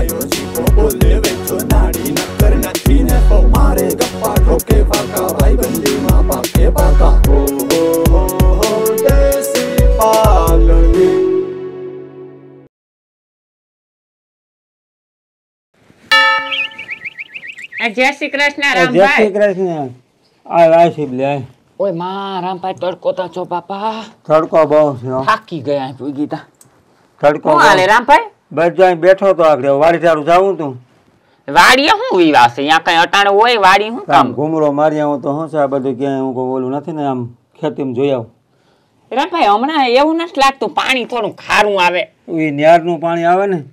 ગાયો જીવો બોલે વેચો નાડી નકર નથી ને તો મારે ગપ્પા ઠોકે ફાકા ભાઈ બંધીમાં પાકે પાકા હો હો હો દેસી પાલડી જય શ્રી કૃષ્ણ રામભાઈ. જય શ્રી કૃષ્ણ. આ શિબ લે. ઓય માં રામભાઈ તડકો તો છો બાપા. તડકો બહુ છે. થાકી ગયા પૂગી તા. તડકો હું હાલે રામભાઈ? બસ જઈ બેઠો તો આગળ વાડી ચારું જાવું તું. વાડીએ હું વિવાસ છે? અહીંયા કઈ અટાણે હોય વાડી હું કામ? ઘુમરો મારી આવું તો શું છે આ બધું ક્યાંય હું કોઈ ઓલું નથી ને આમ ખેતીમાં જોઈ આવું. રામભાઈ હમણાં એવું નથી લાગતું પાણી થોડું ખારું આવે? એ ન્યારનું પાણી આવે ને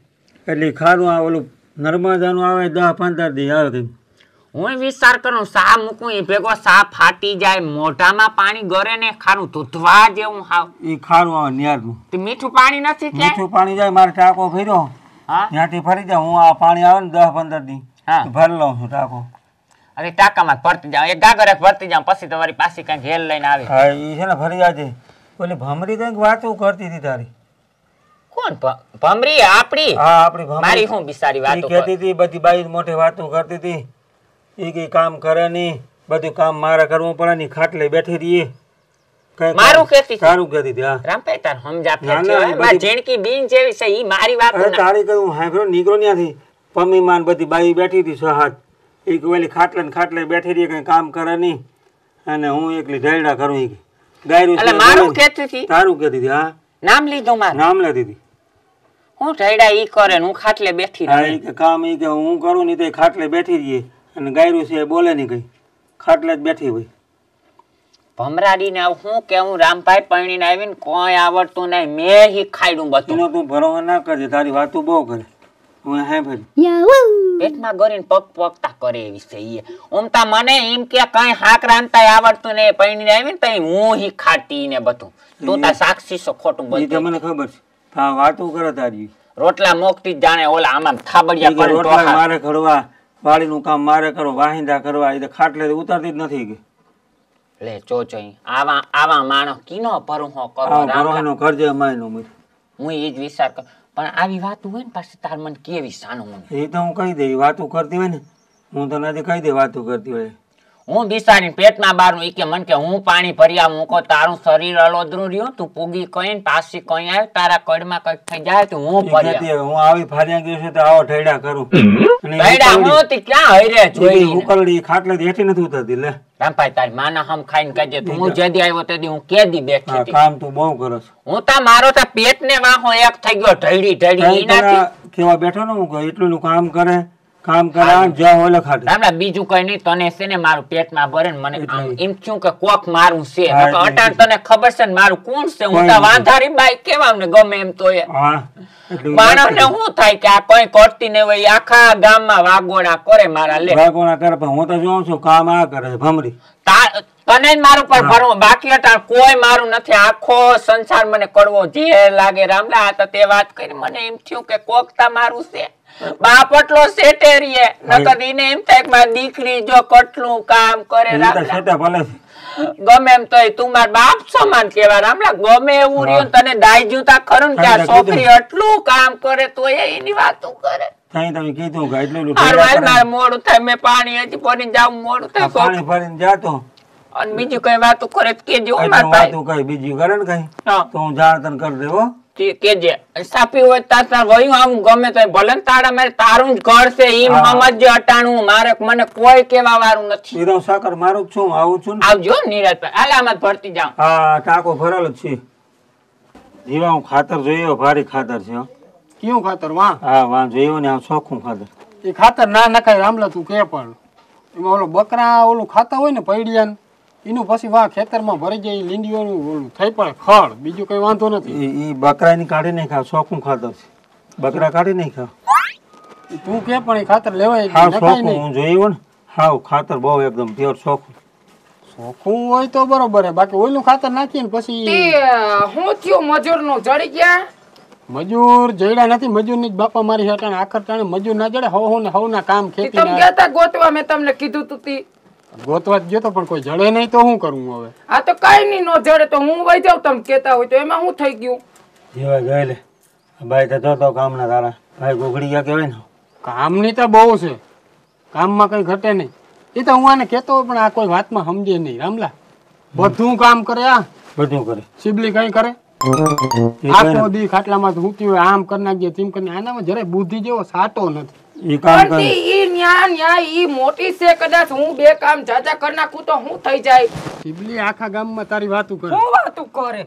એટલે ખારું આ ઓલું નર્મદાનું આવે 10-15 દી આવે કઈ. હું વિચાર કરું સા મૂકું એ ભેગો સા ફાટી જાય મોઢામાં પાણી ગરે ને ખારું ધૂધવા જેવું હાવ. એ ખારું આવે ન્યારનું. તે મીઠું પાણી નથી કે? મીઠું પાણી જાય મારે ટાંકો ફર્યો ત્યાંથી ફરી જાય હું આ પાણી આવે ને 10-15 દી ભરી લઉં છું ટાંકો. અરે ટાંકામાં ભરતી જાઉં એક ગાગર ભરતી જાઉં પછી તમારી પાસે કઈ ઘેર લઈને આવે. હા એ છે ને ફરી જાય. ઓલી ભમરી કઈક વાતો કરતી હતી તારી. કોણ ભમરી? આપણી? હા આપણી ભમરી. મારી હું બિચારી વાતો કહેતી હતી બધી બાઈ મોટે વાતો કરતી હતી. એ કઈ કામ કરે નહીં બધું કામ મારે કરવું પડે ની ખાટલે બેઠી રહીએ. મારું કહેતી તારું કહેતી હતી. હા રામભાઈ તાર સમજા ફેર જીણકી બીન જેવી છે ઈ મારી વાત ના. તારી કહું હાંભળો નીકળો ન્યાથી પમ્મી માન બધી બાઈ બેઠી હતી સહાત. એ ઓલી ખાટલે ને ખાટલે બેઠી રહી કઈ કામ કરે નહીં અને હું એકલી ઢેરડા કરું. એ ગાયરું એટલે મારું કહેતી હતી. તારું કહેતી હતી. હા નામ લીધું મારું. નામ લેતી હતી. હું ઢેરડા ઈ કરે હું ખાટલે બેઠી રહી. હા કામ એ કે હું કરું નહીં તો ખાટલે બેઠી રહીએ અને ગાયરું છે બોલે નહીં કઈ ખાટલે જ બેઠી હોય. ભમરાડી ને હું કેવું રામભાઈ પરણીને આવીને કોઈ આવડતું નહીં મેં શીખાડ્યું બધું. તું ભરોસો ના કરજે તારી વાતો બહુ કરે. હું હે ભાઈ પેટમાં ગરીને પગ પગતા કરે એવી છે ઈ. ઓમતા મને એમ કે કઈ હાક રાંધતા આવડતું ને પરણીને આવીને તઈ હું શીખાડતી ને બધું. તું તાર સાક્ષી છો ખોટું બધું. મને ખબર છે. હા વાતો કરે તારી. રોટલા મોકતી જ જાણે ઓલા આમાં થાબડિયા પર રોટલા મારે ખડવા વાડીનું કામ મારે કરો વાહિંદા કરવા એ ખાટલે ઉતારતી જ નથી કે લે ચોચો આવા આવા માણસ કીનો ભરોસો કરો ભરોસો કરજે માયનો મીર. હું એ જ વિચાર કર પણ આવી વાત હોય ને પાછી તાર મને કેવી સાનું મને. એ તો હું કહી દે વાતો કરતી હોય ને હું તને હજી કહી દે વાતો કરતી હોય. હું બિસારી પેટમાં બારું ઈ કે મન કે હું પાણી ભર્યા મૂકો તારું શરીર અલોદરું રહ્યું તું પૂગી કઈ પાછી કઈ આવે તારા કડમાં કઈક થઈ જાય તો હું ભર્યા. હું આવી ફાર્યા ગયો છે તો આવો ઢેડા કરું. ઢેડા હું તે ક્યાં હૈરે જોઈ ઉકલડી ખાટલે બેઠી નથી ઉતરતી. લે રામભાઈ તારી માના હમ ખાઈને કહેજે તું હું જેદી આવ્યો તેદી હું કેદી બેઠી હતી. કામ તું બહુ કરસ. હું તા મારો તા પેટ ને વાહો એક થઈ ગયો ઢળી ઢળી એનાથી કેવા બેઠો ને હું એટલું કામ કરે કામ કરા જ્યાં ઓલે ખાટે. રામડા બીજું કઈ નહીં તને છે ને મારું પેટમાં ભરે ને મને એમ થયું કે કોક મારું છે અટાણ તને ખબર છે ને મારું કોણ છે. હું તા વાંધારી બાઈ કેવા ને ગમે એમ તો માણસ ને શું થાય કે આ કઈ કરતી ને હોય આખા ગામમાં વાગોડા કરે મારા. લે વાગોડા કરે પણ હું તો જોઉં છું કામ આ કરે ભમરી. તને જ મારું પર ભરવો બાકી અટાણ કોઈ મારું નથી. આખો સંસાર મને કડવો જે લાગે રામલા. આ તો તે વાત કરી મને એમ થયું કે કોક તા મારું છે. બાપ એટલો સેટેરીએ નકર ઈને એમ થાય કે મારી દીકરી જો કેટલું કામ કરે રામલા. ગમે એમ તોય તું માર બાપ સમાન કેવા રામલા. ગમે એવું રહ્યું તને દાઈ જુતા ખરું ને કે આ છોકરી એટલું કામ કરે તો એની વાતો કરે. તમે કીધું કે એટલું મારે મોડું થાય મેં પાણી હજી ભરીને જાઉં મોડું થાય પાણી ભરીને જાતો અને બીજું કઈ વાતો કરે કેજો. વાતો કઈ બીજી કરે ને કઈ તો હું જાણ તને કરી દેવો કેજે સાપી હોય તાર વયું આવું ગમે તો ભલે તારા મારે તારું જ ઘર છે ઈ સમજજો અટાણું મારે મને કોઈ કેવા વાળું નથી. હીરો સાકર મારું જ છું આવું છું આવજો નિરાજ આલામાં ભરતી જાઉં. હા ટાંકો ભરેલો જ છે. જીવા હું ખાતર જોયો ભારી ખાતર છે. કેવું ખાતર? વાહ હા વાહ જોયું ને આ ચોખ્ખું ખાતર. એ ખાતર ના નખાય રામલા તું કે પણ એમાં ઓલો બકરા ઓલું ખાતા હોય ને પૈડિયા એનું પછી વાહ ખેતરમાં ભરી જાય લીંડીઓનું ઓલું થઈ પડે ખડ. બીજું કઈ વાંધો નથી. એ બકરાની કાઢી નહીં ખાવ ચોખ્ખું ખાતર છે. બકરા કાઢી નહીં ખાવ તું કે પણ એ ખાતર લેવાય હાવ ચોખ્ખું. હું જોયું ને હાવ ખાતર બહુ એકદમ પ્યોર ચોખ્ખું. ચોખ્ખું હોય તો બરોબર હે બાકી ઓલું ખાતર નાખીએ ને પછી હું થયું મજૂર નું જડી ગયા. મજૂર જડ્યા નથી. મજૂર ની બાપા મારી હટાણે આખર ટાણે મજૂર ના જડે. હવ ને હવ ના કામ ખેતી તમે ગયા તા ગોતવા મેં તમને કીધું તું ગોતવા જ ગયો તો પણ કોઈ જડે નહીં તો શું કરવું હવે? આ તો કઈ નહીં નો જડે તો હું વઈ જાઉં તમે કેતા હોય તો એમાં શું થઈ ગયું? જેવા જોઈ લે ભાઈ તો જોતો કામના તારા ભાઈ ગોગડી ગયા કેવાય ને કામની તો બહુ છે, કામમાં કઈ ઘટે નહીં. એ તો હું આને કહેતો હોય પણ આ કોઈ વાતમાં સમજે નહીં. રામલા બધું કામ કરે, આ બધું કરે. સિબલી કઈ કરે? આખો દી ખાટલામાં ઊંચી હોય, આમ કરી નાખીએ તેમ કરી. આનામાં જરાય બુદ્ધિ જેવો સાટો નથી. એ કામ પણ કરે. ઈ ન્યા ન્યા ઈ મોટી છે, કદાચ હું બે કામ જાજા કરી નાખું તો હું થઈ જાય. સિબલી આખા ગામમાં તારી વાતું કરે. હું વાતું કરે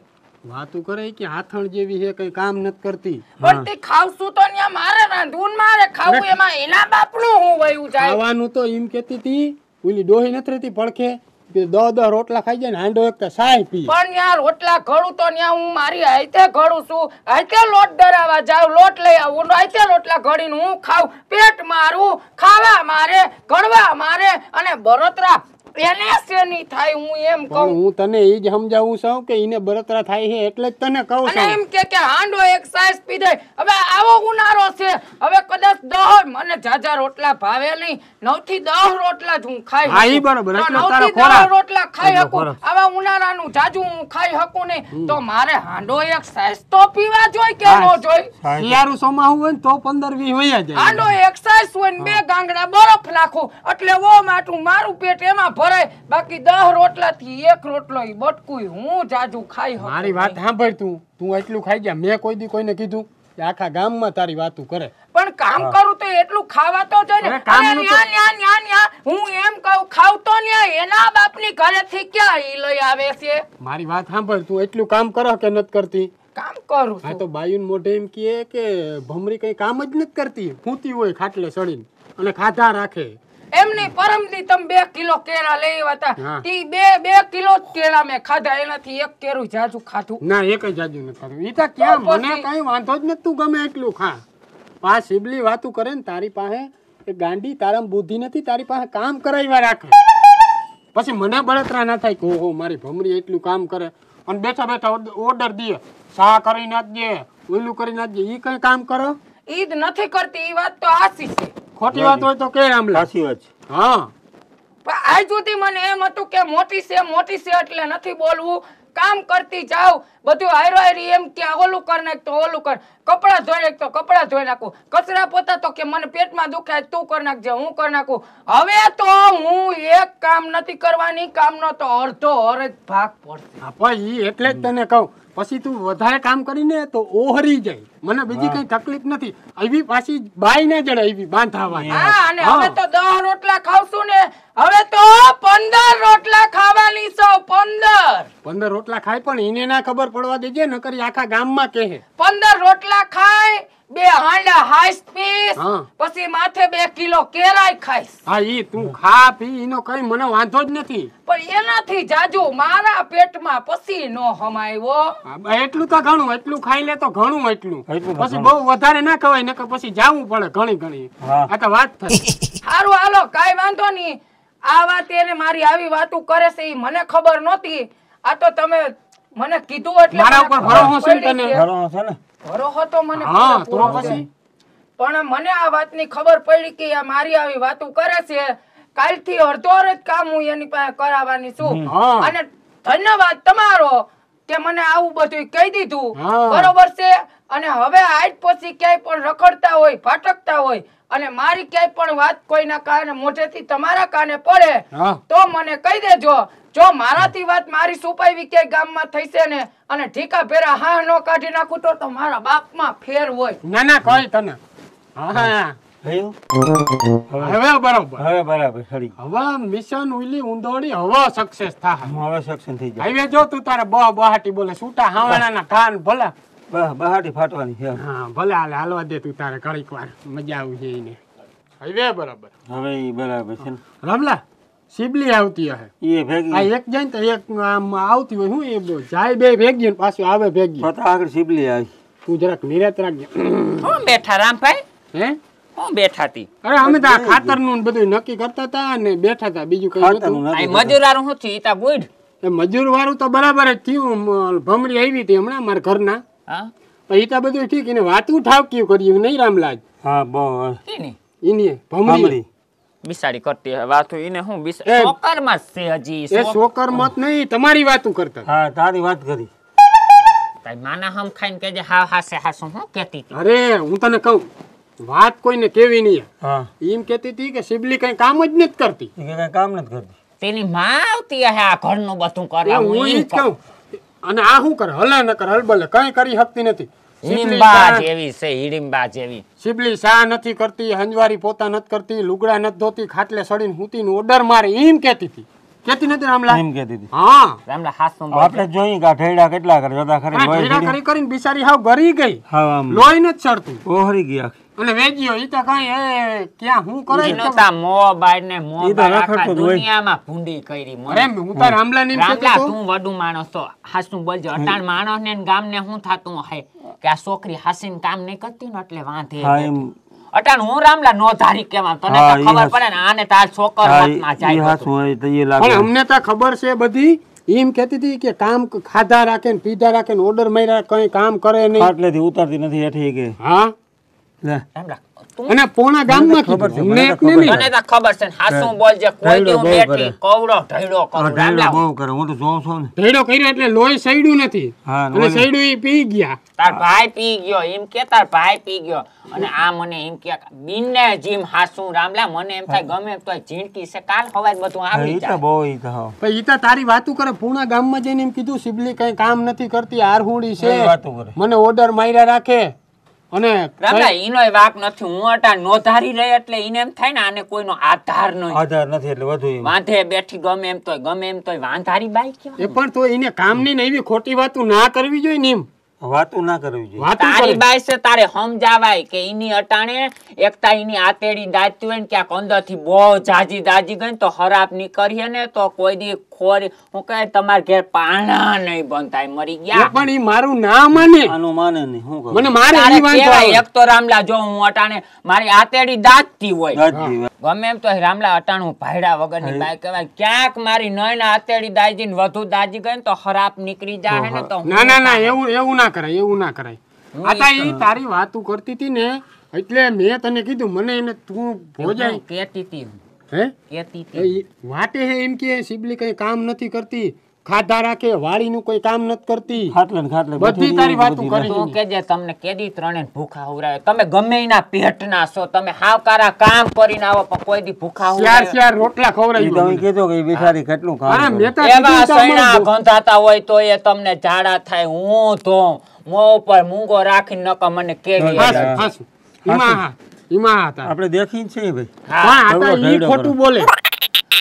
વાતું કરે કે હાથણ જેવી છે, કઈ કામ નથી કરતી. પણ તે ખાવશું તો ન્યા મારે રાંધવું ને મારે ખાવું, એમાં એના બાપનું હું વયું જાય. ખાવાનું તો એમ કેતી હતી, ઓલી ડોહી નથી રહેતી પડખે, કે 10 રોટલા ખાઈ જાય ને હાંડો એક સાય પી. પણ ન્યા રોટલા ઘડું તો ન્યા હું મારી હાથે ઘડું છું, હાથે લોટ દરાવા જાઉં, લોટ લઈ આવું, હાથે રોટલા ઘડીને હું ખાઉં. પેટ મારું, ખાવા મારે, ઘડવા મારે, અને બરોતરા એને શેની થાય હું એમ પણ કહું. હું તને એ જ સમજાવું છું કે એને બળતરા થાય છે એટલે જ તને કહું અને છું. એમ કે હાંડો એક સાઈઝ પી દે. હવે આવો ઉનાળો છે, હવે કદાચ 10 મને જાજા રોટલા ભાવે નહીં, 9 થી 10 રોટલા જ હું ખાઈ હા, ઈ શકું. બરોબર. તો એટલે 9 તારો થી 10 ખોરાક. રોટલા ખાઈ એટલો શકું. ખોરાક. આવા ઉનાળાનું જાજુ હું ખાઈ શકું નહીં, તો મારે હાંડો એક સાઈઝ તો પીવા જોઈ કે હા. નો જોઈ? શિયાળું સોમાહું હોય ને તો 15-20 વયા જાય. હાંડો એક સાઈઝ હોય ને 2 ગાંગડા બરફ નાખું એટલે વો માટું મારું પેટ એમાં ભરાય. બાકી 10 રોટલા થી 1 રોટલો ઈ બટકું હું જાજુ ખાઈ શકું. મારી વાત સાંભળ, તું એટલું ખાઈ જા. મેં કોઈ દી કોઈને કીધું કે આખા ગામમાં તારી વાતું કરે. પણ કામ કરું તો એટલું ખાવા તો જોઈએ ને. અરે કામનું તો- અને ન્યા ન્યા ન્યા હું એમ કહું ખાવ તો ન્યા એના બાપની ઘરેથી ક્યાં ઈ લઈ આવે છે? મારી વાત સાંભળ, તું એટલું કામ કરો કે નથી કરતી? કામ કરું હા છું. તો બાયુન મોઢે એમ કહે કે ભમરી કઈ કામ જ નથી કરતી, ફૂતી હોય ખાટલે ચડીને અને ખાધા રાખે. એમની પરમદી તમે 2 કિલો કેળા લઈ આવ્યા હા. હતા, તી 2 કિલો જ કેળા મેં ખાધા, એનાથી 1 કેરું જાજુ ખાધું. ના એક જ જાજુ નથી ખાતું. ઈ તો ક્યાં, તો મને પછી- કઈ વાંધો જ નથી, તું ગમે એટલું ખા. આ સિબલી વાતું કરે ને તારી પાસે એ ગાંડી, તારામાં બુદ્ધિ નથી, તારી પાસે કામ કરાવ્યા રાખે. પછી મને બળતરા ના થાય કે ઓહો મારી ભમરી એટલું કામ કરે, અને બેઠા બેઠા ઓર્ડર દે, સા કરી નાખજે, ઓલું કરી નાખજે. ઈ કઈ કામ કરો? ઈ જ નથી કરતી, ઈ વાત તો આસી છે. ખોટી વાત હોય તો કે રામલા. સાચી વાત છે. હા પણ આજ સુધી મને એમ હતું કે મોટી છે એટલે નથી બોલવું. કામ કરતી જાવ, બધું હાયરો હાયરી એમ કે ઓલું કર નાખ તો ઓલું કર, કપડાં ધોઈ નાખ તો કપડાં ધોઈ નાખું, કચરા પોતા તો કે મને પેટમાં દુખાય તું કર નાખજે, હું કર નાખું. હવે તો હું એક કામ નથી કરવાની, કામનો તો અડધો અરજ ભાગ પડશે. હા, પણ ઈ એટલે જ તને કહું, પછી તું વધારે કામ કરીને તો ઓહરી જાય. મને બીજી કઈ તકલીફ નથી. આવી પાછી બાઈ ના જડે, એવી બાંધાવાની. હા, અને હવે તો 10 રોટલા ખાવશું ને, હવે તો 15 રોટલા ખાવાની છો. 15 રોટલા ખાય પણ એને ના ખબર પડવા દેજે, નકર આખા ગામમાં કહે. 15 રોટલા ખાય, 2 હાંડા હાઈસ પીસ, હા. પછી માથે 2 કિલો કેરાય ખાઈશ. હા, ઈ તું ખા પી, એનો કઈ મને વાંધો જ નથી. પણ એનાથી જાજુ મારા પેટમાં પછી નો હમાયો. હા, એટલું તો ઘણું, એટલું ખાઈ લે તો ઘણું. એટલું એટલું તો પછી ઘણું. બહુ વધારે ના ખવાય, નકર પછી જાવું પડે ઘણી ઘણી. હા. આ તો વાત થઈ. હારું હાલો, કાઈ વાંધો નહીં. આ વાત એને મારી આવી વાતો કરે છે ઈ મને ખબર નહોતી. આ તો તમે મને કીધું એટલે મારા મને ઉપર ખબર ભરોસો છે ને પડી તને? છે. ઘણો છે ને. ભરોસો તો મને હા, પૂરેપૂરો તો છે. પછી? પણ મને આ વાતની ખબર પડી કે આ મારી આવી વાતો કરે છે. કાલથી અડધો જ કામ હું એની પાસે કરાવવાની છું. હા. અને ધન્યવાદ તમારો કે મને આવું બધું કહી દીધું. હા. બરોબર છે. અને હવે આજ પછી ક્યાંય પણ રખડતા હોય, ભટકતા હોય અને મારી ક્યાંય પણ વાત કોઈના કાને મોઢેથી તમારા કાને પડે હા. તો મને કહી દેજો. જો મારાથી વાત મારી સુપાવી ક્યાંય ગામમાં થઈ છે ને અને ઠીકા ભેરા હા નો કાઢી નાખું તો મારા બાપમાં ફેર હોય. ના ના કઈ તને. હા, થયું? હવે બરોબર. હવે બરાબર સડી ગયું. હવે મિશન ઉલી ઉંદોડી હવે સક્સેસ થાય. હું હવે સક્ષમ થઈ જાય. હવે જો તું તારે બહાટી બોલે છૂટા હાવણાના કાન ભલે. બહાટી ફાટવાની છે. હા ભલે હાલે, હાલવા દે તું તારે ઘડીક વાર, મજા આવી છે એને. હવે બરાબર. હવે ઈ બરાબર છે ને. રમલા સિબલી આવતી હશે. એ ભેગી આ એક જાય ને તો એક આમ આવતી હોય. શું એ જાય બે ભેગી ને પાછું આવે ભેગી. પતા આગળ સિબલી આવી. તું જરાક નિરાત રાખજે. હું બેઠા રામભાઈ, હે હું બેઠા તી. અરે અમે તો આ ખાતરનું ને બધું નક્કી કરતા હતા અને બેઠા હતા, બીજું કઈ ખાતરનું નતું. આ નથી. મજૂરારું હું થયું? ઈ તા ગુડ. એ મજૂર વાળું તો બરાબર જ થયું. ભમરી આવી હતી હમણાં મારા ઘરના, હા પણ ઈ તો બધું ઠીક. એને વાતું ઠાવક્યું કર્યું નહીં રામલાજ હા બહુ ઈની એની ભમરી. બિસાડી કરતી હે વાતો. ઈને હું એ- ચોકરમાં જ છે હજી. એ શોકર મત નહીં, તમારી વાતું કરતા. હા તારી વાત કરી. તારી માના હમ ખાઈને કેજે હા હાસે હાસું હું કહેતી હતી. અરે હું તને કહું, વાત કોઈને કેવી નહીં. હા એમ કહેતી હતી કે શિબલી કઈ કામ જ નથી કરતી. એ કઈ કામ નથી કરતી. તેની માં આવતી હે આ ઘરનું બધું એ કરવા હું હું ઈ ઈ જ કહું. અને આ શું કરે? હલે ન કરે, હલબલે કઈ કરી શકતી નથી. હિડિંબા જેવી છે, હિડિંબા જેવી. શિબલી શા નથી કરતી, હંજવારી પોતા નથી કરતી, લુગડા નથી ધોતી, ખાટલે સડીને હુતીને ઓર્ડર મારે એમ કહેતી હતી. કહેતી નથી રામલા? એમ કહેતી હતી. હા. રામલા હાસું આપણે જોઈએ કે આ ઢેડા કેટલા કરે જોતા ખરી. આ ઢેડા કરી કરીને બિચારી હાવ ગરી ગઈ. હા આમ લોહી નથી ચડતું. ઓહરી ગઈ આખી. અને વેજીઓ ઈ તો કઈ ક્યાં હું કરે એનો તા મોબાઈલ ને ઈ તો મોબાઈલ આખા રખડતો જ હોય. દુનિયામાં ભૂંડી કરી મને. અરે હું તાર રામલા ને રામલા તું વડું માણસ તો હાસું બોલજો. અટાણ માણસ ને ગામ ને શું થાતું હે કે આ છોકરી હાસીને કામ નહીં કરતી ને એટલે વાંધે હા એમ. અટાણ હું રામલા નો ધારી કેવા તને હા, તો ઈ ખબર હાસું. પડે ને આને તાર છોકર હા મતમાં ઈ જાય હાસું હોય તો એ લાગે. પણ અમને તો ખબર છે બધી. એમ કહેતી હતી કે કામ ખાધા રાખે ને પીધા રાખે ને ઓર્ડર માર્યા કઈ કામ કરે નહીં. ખાટલેથી ઉતારતી નથી હેઠી કે હા. લે રામલા તું અને પોણા ગામમાં ખબર છે, કીધું. મને અમને તો એકને ખબર નહીં. તને તો ખબર છે ને હાસું બોલજે કોઈ દી હું ઢૈડો બહુ બેઠી કરે. કવડો ઢૈડો આ કરું ઢેડા રામલા બહુ કરે હું તો જોઉં છું ને. ઢેડો કર્યો એટલે લોહી સડ્યું નથી. હા અને સડ્યું ઈ પી ગયા. તાર ભાઈ પી ગયો એમ કે તાર ભાઈ પી ગયો અને આ મને એમ કે બિનને જીમ હાસું રામલા મને એમ થાય ગમે એમ તો ઝીણકી છે કાલ હવાજ બધું આવડી ઈ તો જાય બહુ ઈ તો હા. પણ ઈ તો તારી વાતું કરે. પૂણા ગામમાં જઈને એમ કીધું શિબલી કઈ કામ નથી કરતી, આરહુડી છે, એ વાતું કરે. મને ઓર્ડર માર્યા રાખે. અને રામલા ઈનોય વાક નથી હું અટા નો ધારી રહી એટલે ઈને એમ થાય ને આને કોઈનો આધાર નહીં આધાર નથી એટલે વધુ એમ. વાંધે બેઠી ગમે એમ તોય વાંધારી બાઈ કેવાય એ પણ તો એને કામ ની ને એવી ખોટી વાતું ના કરવી જોઈએ ને. એમ વાતું ના કરવી જોઈએ. વાતું તારી કરે. બાઈ છે તારે સમજાવાય કે ઈની અટાણે એકતા ઈની આતેડી દાજતી હોય ને ક્યાંક અંદરથી બહુ જાજી દાજી ગઈ ને તો ખરાબ નીકળીએ ને તો કોઈ દી ખોરી હું કહે તમારા ઘેર પાણા નહીં બનતા મરી એ ગયા પણ ઈ મારું ના માને. આનું માને નહીં શું કરું. મને મારે તારે ઈ વાંધો કેવાય આવે. એક તો રામલા જો હું અટાણે મારી આતેડી દાજતી હોય ગાજતી વાત. ગમે એમ તો રામલા અટાણું ભાયડા વગરની બાઈ કહેવાય ક્યાંક મારી નયન આતેડી દાજી ને વધુ દાજી ગઈ ને તો ખરાબ નીકળી જાય ને તો ના ના ના એવું ના કરાય, એવું ના કરાય. આ તા ઈ તારી વાતું કરતી હતી ને એટલે મેં તને કીધું મને એને તું ભોજાય કેતી હતી હે કેતી એ હતી ઈ વાટે હે એમ કે શિબલી કઈ કામ નથી કરતી, ખાધા રાખે, વાડીનું કોઈ કામ નથી કરતી. ખાટલે ને ખાટલે બધી બેઠી તારી રહી, વાતું બધી કરી. તું કેજે તમને કેદી ત્રણે ભૂખા હુરાય તમે ગમે એના પેટના છો તમે હાવકારા કામ કરીને આવો પણ કોઈ દી ભૂખા ચાર હુરાય ચાર રોટલા ઈ તો હું ખવડાવી. કીધું કે ઈ બિચારી કેટલું અરે કામ કરે. મેં તો એવા કીધું તો સૈણા અમારું ગંધાતા હોય તો એ તમને ઝાડા થાય હું તો મોં ઉપર મૂંગો રાખીને નકર મને કેવી હાસું, હાસું. ઈમાં હતા. આપણે દેખી જ છે ભાઈ. હા પણ આ તા ઈ ખોટું બોલે.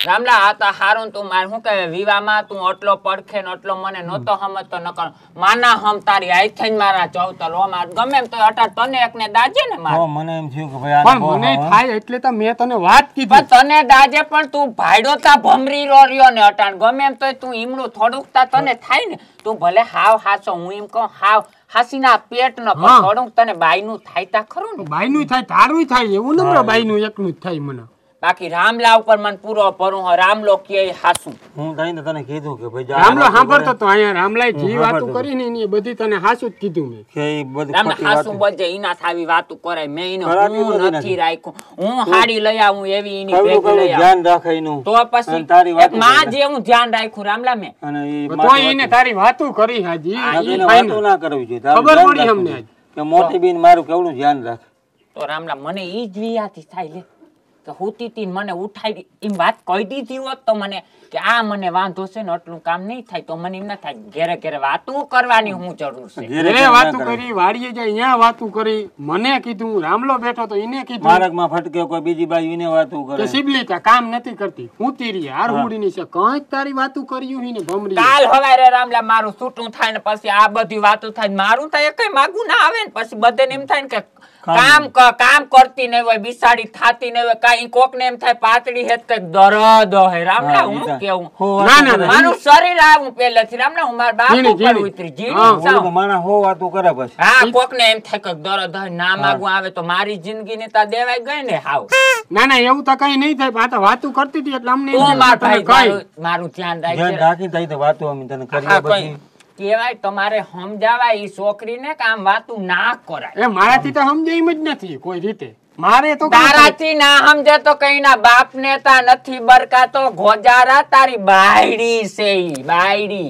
રામલા આ તો હારું તું માર શું કહે વિવાહમાં તું આટલો પડખે ને આટલો મને નહોતો સમજતો નકર માના હમ તારી આઈ થઈને મારા ચૌતર ઓ માર ગમે એમ તો અટાર તને એકને દાજે ને માર તો મને એમ થયું કે ભાઈ આને પણ બહુ મને હા. થાય એટલે તો મેં તને વાત કીધી. પણ તને દાજે પણ તું ભાઈડો તા ભમરી રહ્યો ને અટાણ ગમે એમ તો તું ઈમણું થોડુંક તા તને થાય ને તું ભલે હાવ હાસો હું એમ કહું હાવ હાસીના પેટ ન પણ હા. થોડુંક તને બાઈનું થાય તા ખરું ને બાઈનું થાય તારું થાય એવું નમ્ર બાઈનું એકનું જ થાય મને. બાકી રામલા ઉપર મને પૂરો ભરું હ રામલો કે હાસું હું થઈને તને કીધું કે ભાઈ જા રામલો વાતું સાંભળતો કરે. તો અહીંયા રામલાએ જે હું વાતું સાંભળતો કરી ને એની એ બધી તને હાસું જ કીધું મેં. કે ઈ બધી રામલા ખોટી હાસું વાતું. બોલજે ઈના થાવી વાતું કરાય મેં ઈને કરાતી હું બધી નથી નથી. રાખ્યું હું હાડી લઈ આવું એવી ઈની કવડું ભેગી કવડું લઈ આવું ધ્યાન રાખે એનું. તો પછી અને તારી એક વાતું માં કરે. જેવું ધ્યાન રાખ્યું રામલા મેં અને ઈ તો માથે એને વાતું. તારી વાતું કરી હાજી આ ઈ એને ફાઇનલ. વાતું ના કરવી જોઈએ. તારું ખબર ધ્યાન પડી રાખવું અમને જોઈએ. કે મોટી બેન મારું કેવડું ધ્યાન રાખે. તો રામલા મને ઈ જ વિયાથી થાય લે કે હુતી તી ને મને ઉઠાડી એમ વાત કહી દીધી હોત તો મને કે આ મને વાંધો છે ને આટલું કામ નહીં થાય તો મને એમ ના થાય ઘેરે ઘેરે વાતું કરવાની હું જરૂર છે ઘેરે એ ઘેરે ના વાતું કરે. કરી વાડીએ જાય અહીંયા વાતું કરી મને કીધું રામલો બેઠો તો એને કીધું માર્ગમાં ફટકે કોઈ બીજી બાજુ એને વાતું કે કરે. શિબલી કા કામ નથી કરતી હું તીરી હારહુડીની છે કંઈક તારી વાતું કર્યું હી ને ભમરી. કાલ હવારે રામલા મારું છૂટું થાય ને પછી આ બધી વાતો થાય ને મારું થાય કઈ માગું ના આવે ને પછી બધાને એમ થાય ને કે કામ કરતી નહીં હોય બિસાડી થાતી નહીં હોય કાઈ કોક ને એમ થાય પાતળી હેત કઈક દરદ હે રામલા હા, હું ઈ તો. કેવું હો, ના, ના, ના. મારું શરીર આવું પહેલેથી રામલા હું મારા બાપુ ઝીણી, પર ઝીણી. ઉતરી હા, જીણી ઓલું તો સાવ. માણસ હો વાતું કરે પછી. હા કોક ને એમ થાય કે દરદ હે ના માગું આવે તો મારી જિંદગી ની તા દેવાઈ ગઈ ને હાવ ના ના એવું તો કઈ નહીં થાય. આ તો વાતું કરતી હતી એટલે અમને એમ તું થયું માર કે તને ભાઈ કઈ. મારું ધ્યાન ધ્યાન રાખજે રાખી થાય તો વાતું અમે તને કરીએ હા, બધી. કઈ કેવાય તમારે સમજાવાય ઈ છોકરીને કે આમ વાતું ના કરાય એ મારાથી તો સમજાય એમ જ નથી કોઈ રીતે. મારે તો કાંઈ તારાથી ના સમજે તો કઈ ના બાપ નેતા નથી બરકાતો ગોજારા તારી બાયડી છે ઈ બાયડી.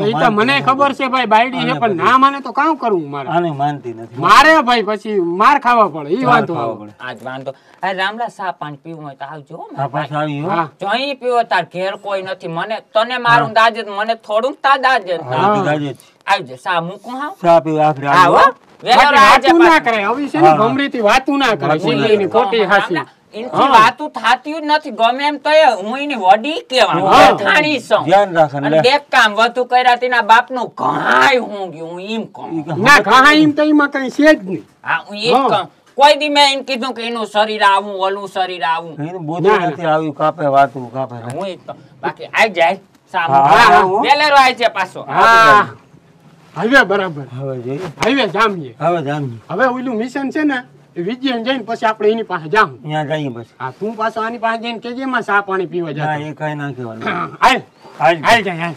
એ તો મને ખબર છે ભાઈ બાયડી છે પણ ના માને તો કામ કરવું મારે. આને માનતી નથી. મારે ભાઈ પછી માર ખાવા પડે ઈ વાંધો આવે. આજ વાંધો અરે રામલા સા પાણી પીવું હોય તો આવજો હો આ પાછા આવી હો. હા જઈ પીવો તાર ઘેર કોઈ નથી મને તને મારું દાજે મને થોડુંક તા દાજે ગાજે છે. આવજે સા મૂકું હા ચા પીવા આખરે આવો આવો. વેલો બાકી રાજે વાતું ના પાછું. કરે હવે છે ને ભમરીથી વાતું ના કરે સિલ્લીની ખોટી હાસી. એનથી વાતું થાતી જ નથી ગમે એમ તો હું એની વડી કેવા હા. જેઠાણી છું ધ્યાન રાખ ને અને લે. દેખ કામ વધુ કર્યા તેના બાપનું ઘાય હું ગયું હું એમ કહું ના ઘા એમ તો એમાં કઈ છે જ નહીં. હા હું એમ હા. કહું કોઈ દી મેં એમ કીધું કે એનું શરીર આવું ઓલું શરીર આવું એને બોધું નથી આવ્યું કાપે વાતું કાપે. હું એમ કહું. બાકી આઈ જાય સામે હા, હા, હો. વેલેરો આઈ છે પાછો હા હવે બરાબર હવે જોઈએ. હવે જામીએ. હવે જામી. હવે ઓલું મિશન છે ને એ વિજયન જઈને પછી આપણે એની પાસે જામ. ત્યાં જઈએ પછી. હા તું પાછો આની પાસે જઈને કેજે માં ચા પાણી પીવા ના જા. એ કઈ ના કહેવાનું. હાલ હાલ. હાલ જાય હાલ.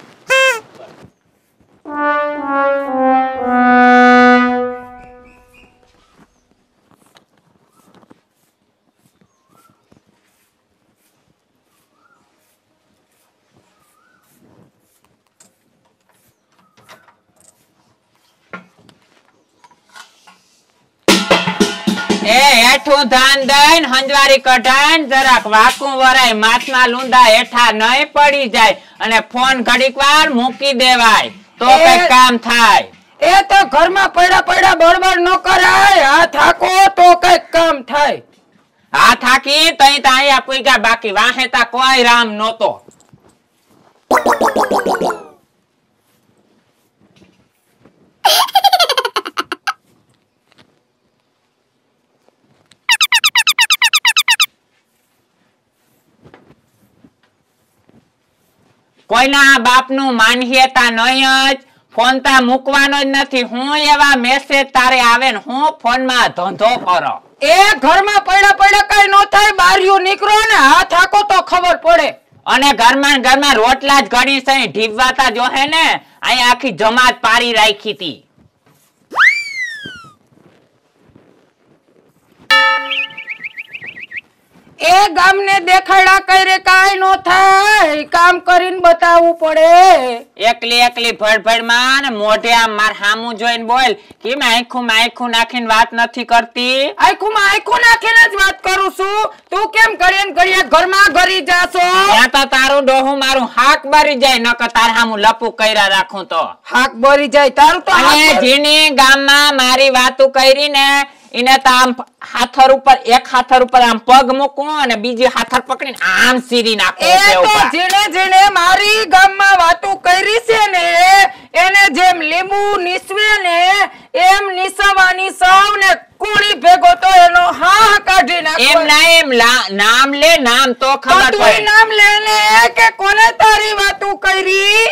એ હેઠું ધાન દઈને હંજવારી કઢાઈને જરાક વાકું વરાય માથના લુંડા હેઠા નહીં પડી જાય અને ફોન ઘડીક વાર મૂકી દેવાય તો એ- કઈ કામ થાય. એ તો ઘરમાં પડ્યા પડ્યા બળબડ ન કરાય હાથ હાકો તો કઈક કામ થાય. આ થાકી તઈ તા અહીંયા પૂગ્યા બાકી વાહેતા કોઈ રામ નહોતો. કોઈના બાપનું માનીએતા નહીં જ ફોન તા મૂકવાનો જ નથી. હું એવા મેસેજ તારે આવે ને હું ફોનમાં ધંધો કરો. એ ઘરમાં પડ્યા પડ્યા કઈ ન થાય બારીયું નીકળો ને હાથ હાકો તો ખબર પડે. અને ઘરમાં ને ઘરમાં રોટલા જ ઘણી સહી ઢીબવાતા જોહે ને અહીંયા આખી જમાત પારી રાખી હતી. એ ગામને દેખાડા કરે કાઈ નો થાય કામ કરીને બતાવવું પડે. એકલી એકલી ભડભડ માં મોઢે આમ માર હામું જોઈને બોલ કેમ આંખું નાખીને વાત નથી કરતી. આખું નાખીને જ વાત કરું છું. તું કેમ ઘડીએ ને ઘડીએ ઘરમાં ઘરી જાશો? ત્યાં તો તારું ડોહું મારું હાક બારી જાય નકર તાર હામું લપુ કર્યા રાખું તો. હાક બરી જાય તારું તો હાક અને બરી- જેની ગામમાં મારી વાતું કરી ને એને તો આમ એક હાથર ઉપર આમ પગ મૂકવું અને બીજી હાથર પકડીને આમ સીરી નાખવું એ છે તો ઉપર. જેને મારી ગામમાં વાતો કરી છે ને એને જેમ લીંબુ નીસવે ને એમ નીસવાની સૌને કુણી ભેગો તો એનો હા કાઢી એમ નાખો. ના એમ નામ લે નામ તો ખબર તું પડે. નામ લે ને કે કોને તારી વાતો કરી?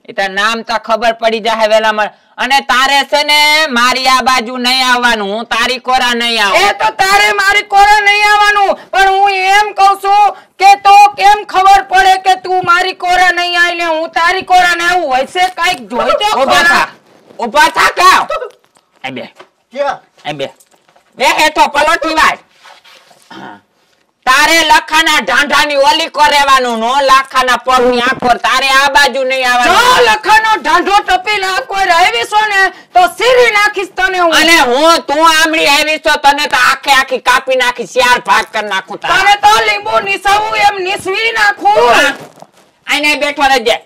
એ તો નામ તો ખબર પડી જાય વેલા મળે. અને તારે છે ને મારી આ બાજુ નહીં આવવાનું હું તારી કોરા નહીં આવું. એ તો તારે મારી કોરે નહીં આવવાનું પણ હું એમ કહું છું કે તો કેમ ખબર પડે કે તું મારી કોરે નહીં આવી ને હું તારી કોરે ને આવું વૈસે કઈક જોઈ તો ઊભા ખરા. થા ઊભા થા કાવ એ બે એ બે બે હેઠો પલોઠી વાય. તારે લખાના ઢાંઢાની ઓલી કોરેવાનું નો લાખાના પગની આંખો તારે આ બાજુ નહીં જો આવવાનું. લખાનો ઢાંઢો ટપી ના કોઈ આવીશો ને તો સીરી નાખીશ તને હું. અને તું આમળી આવી છો તને તો આખી કાપી નાખી 4 ભાગ કરી નાખું તારા. તને તો લીંબુ નીસવું એમ નીસવી નાખું. આઈને બેઠો રહેજે.